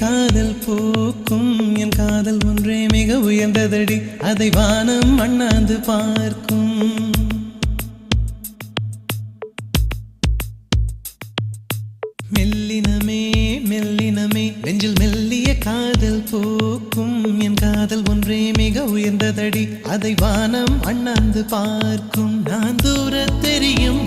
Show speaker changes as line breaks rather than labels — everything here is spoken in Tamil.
காதல் போக்கும் என் காதல் ஒன்றே மிக உயர்ந்ததடி அதை வானம் அண்ணாந்து பார்க்கும் மெல்லினமே மெல்லினமே நெஞ்சில் மெல்லிய காதல் போக்கும் என் காதல் ஒன்றே மிக உயர்ந்ததடி அதை வானம் அண்ணாந்து பார்க்கும் நான் தூர தெரியும்